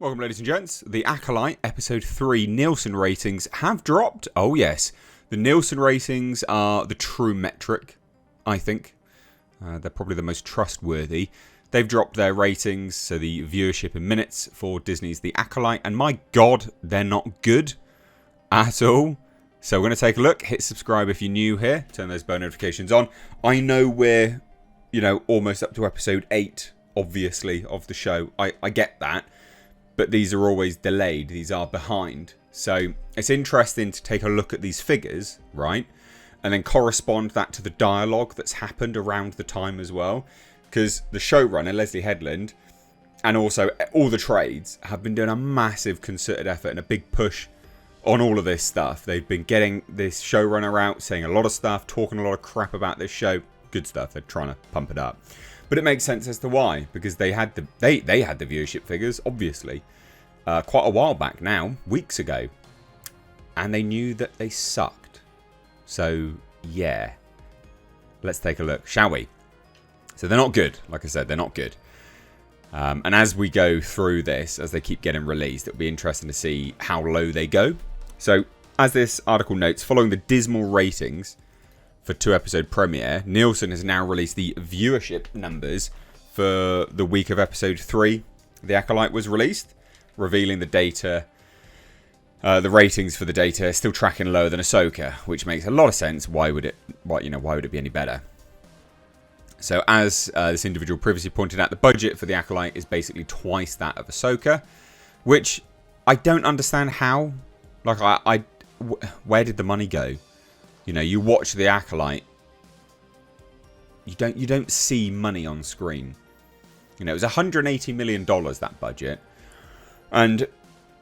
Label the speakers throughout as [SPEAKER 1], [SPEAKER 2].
[SPEAKER 1] Welcome, ladies and gents. The Acolyte Episode 3 Nielsen ratings have dropped. Oh, yes. The Nielsen ratings are the true metric, I think. They're probably the most trustworthy. They've dropped their ratings, so the viewership in minutes for Disney's The Acolyte. And my God, they're not good at all. So we're going to take a look. Hit subscribe if you're new here. Turn those bell notifications on. I know we're, almost up to Episode 8, obviously, of the show. I get that. But these are always delayed. These are behind. So it's interesting to take a look at these figures, right? And then correspond that to the dialogue that's happened around the time as well. Because the showrunner, Leslie Headland, and also all the trades have been doing a massive concerted effort and a big push on all of this stuff. They've been getting this showrunner out, saying a lot of stuff, talking a lot of crap about this show. Good stuff. They're trying to pump it up. But it makes sense as to why, because they had the viewership figures, obviously, quite a while back now, weeks ago, and they knew that they sucked. So yeah, let's take a look, shall we? So they're not good, like I said, they're not good. And as we go through this, as they keep getting released, it'll be interesting to see how low they go. So as this article notes, following the dismal ratings for 2-episode premiere, Nielsen has now released the viewership numbers for the week of episode 3. The Acolyte was released, revealing the data, the ratings for the data still tracking lower than Ahsoka, which makes a lot of sense. Why would it be any better? So as this individual previously pointed out, the budget for the Acolyte is basically twice that of Ahsoka, which I don't understand how. Like, where did the money go? You watch the Acolyte, you don't see money on screen. It was $180 million, that budget. And,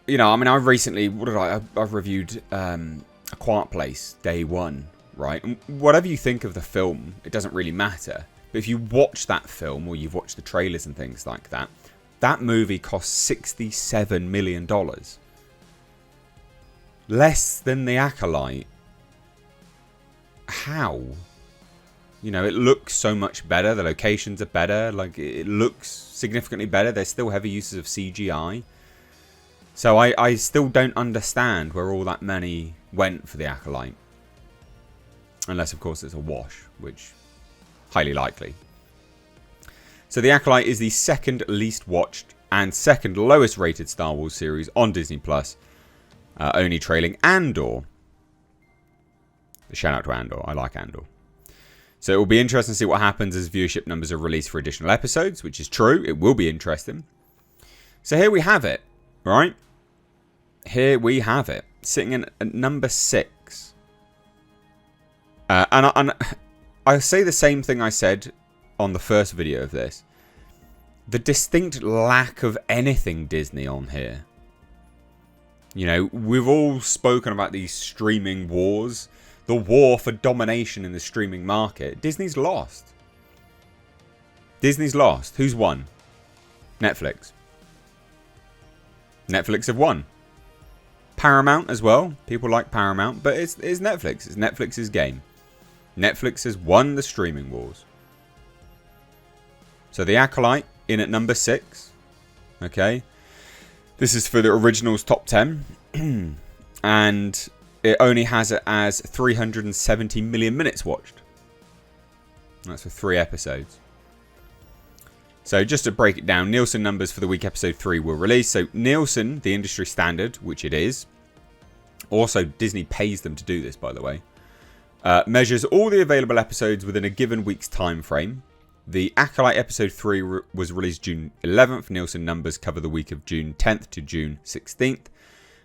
[SPEAKER 1] I recently, I've reviewed A Quiet Place, day 1, right? And whatever you think of the film, it doesn't really matter. But if you watch that film, or you've watched the trailers and things like that, that movie cost $67 million. Less than The Acolyte. How? It looks so much better. The locations are better. Like, it looks significantly better. There's still heavy uses of CGI. So I still don't understand where all that money went for the Acolyte. Unless, of course, it's a wash, which highly likely. So the Acolyte is the second least watched and second lowest rated Star Wars series on Disney+, only trailing Andor. Shout out to Andor. I like Andor. So it will be interesting to see what happens as viewership numbers are released for additional episodes, which is true. It will be interesting. So here we have it, right? Here we have it, sitting in at number 6. And I say the same thing I said on the first video of this. The distinct lack of anything Disney on here. We've all spoken about these streaming wars. The war for domination in the streaming market. Disney's lost. Disney's lost. Who's won? Netflix. Netflix have won. Paramount as well. People like Paramount. But it's Netflix. It's Netflix's game. Netflix has won the streaming wars. So the Acolyte in at number 6. Okay. This is for the original's top 10. And it only has it as 370 million minutes watched. That's for 3 episodes. So just to break it down, Nielsen numbers for the week episode 3 were released. So Nielsen, the industry standard, which it is. Also, Disney pays them to do this, by the way. Measures all the available episodes within a given week's time frame. The Acolyte episode 3 was released June 11th. Nielsen numbers cover the week of June 10th to June 16th.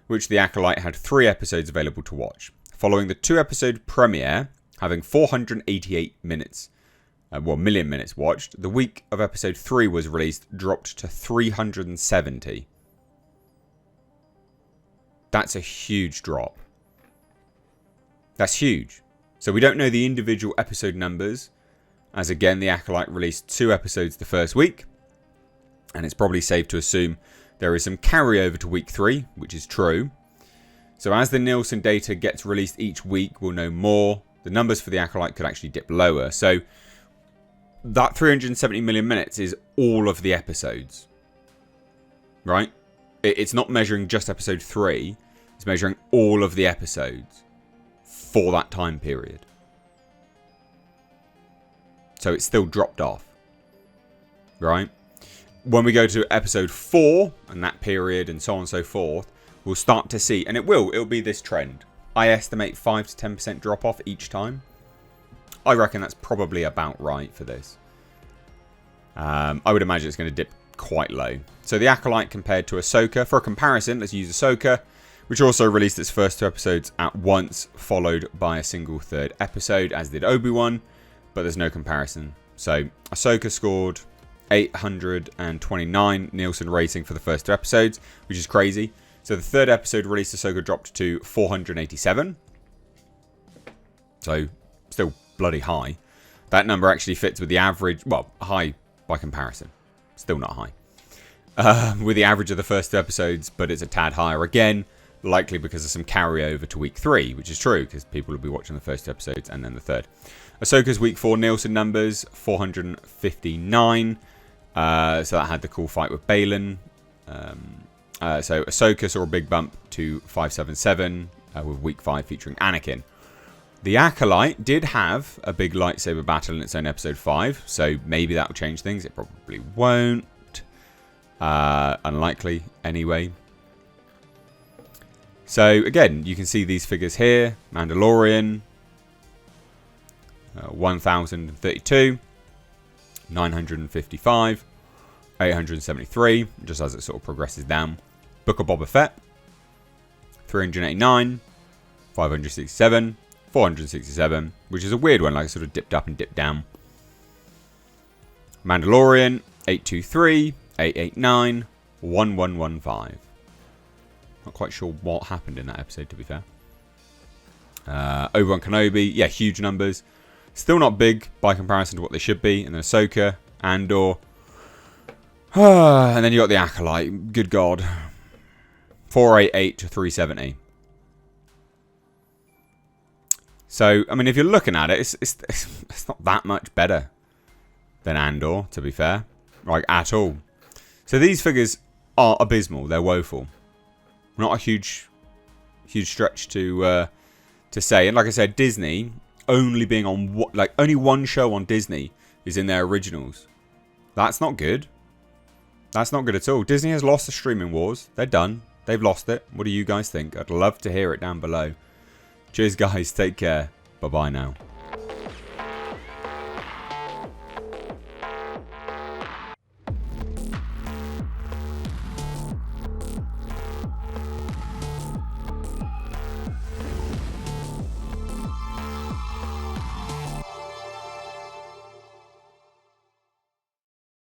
[SPEAKER 1] Which the Acolyte had 3 episodes available to watch. Following the 2-episode premiere, having 488 million minutes watched, the week of episode 3 was released, dropped to 370. That's a huge drop. That's huge. So we don't know the individual episode numbers, as again, the Acolyte released 2 episodes the first week, and it's probably safe to assume there is some carryover to week 3, which is true. So as the Nielsen data gets released each week, we'll know more. The numbers for the Acolyte could actually dip lower. So that 370 million minutes is all of the episodes. Right? It's not measuring just episode 3. It's measuring all of the episodes for that time period. So it's still dropped off. Right? When we go to episode 4, and that period, and so on and so forth, we'll start to see, and it'll be this trend. I estimate 5 to 10% drop off each time. I reckon that's probably about right for this. I would imagine it's going to dip quite low. So the Acolyte compared to Ahsoka. For a comparison, let's use Ahsoka, which also released its first 2 episodes at once, followed by a single third episode, as did Obi-Wan, but there's no comparison. So Ahsoka scored 829 Nielsen rating for the first 2 episodes, which is crazy. So the third episode released, Ahsoka dropped to 487. So still bloody high. That number actually fits with the average, well, high by comparison. Still not high. With the average of the first 2 episodes, but it's a tad higher again, likely because of some carryover to week 3, which is true, because people will be watching the first 2 episodes and then the third. Ahsoka's week 4 Nielsen numbers, 459. So that had the cool fight with Balin. So Ahsoka saw a big bump to 577 with week 5 featuring Anakin. The Acolyte did have a big lightsaber battle in its own episode 5, so maybe that will change things. It probably won't. Unlikely, anyway. So, again, you can see these figures here. Mandalorian, 1,032, 955, 873, just as it sort of progresses down. Book of Boba Fett, 389, 567, 467, which is a weird one, like it sort of dipped up and dipped down. Mandalorian, 823, 889, 1115. Not quite sure what happened in that episode, to be fair. Obi-Wan Kenobi, yeah, huge numbers. Still not big by comparison to what they should be. And then Ahsoka, Andor. And then you got the Acolyte. Good God. 488 to 370. So, I mean, if you're looking at it, it's not that much better than Andor, to be fair. Like, at all. So these figures are abysmal. They're woeful. Not a huge stretch to say. And like I said, Disney only being on only one show on Disney is in their originals. That's not good. That's not good at all. Disney has lost the streaming wars. They're done. They've lost it. What do you guys think? I'd love to hear it down below. Cheers, guys. Take care. Bye-bye now.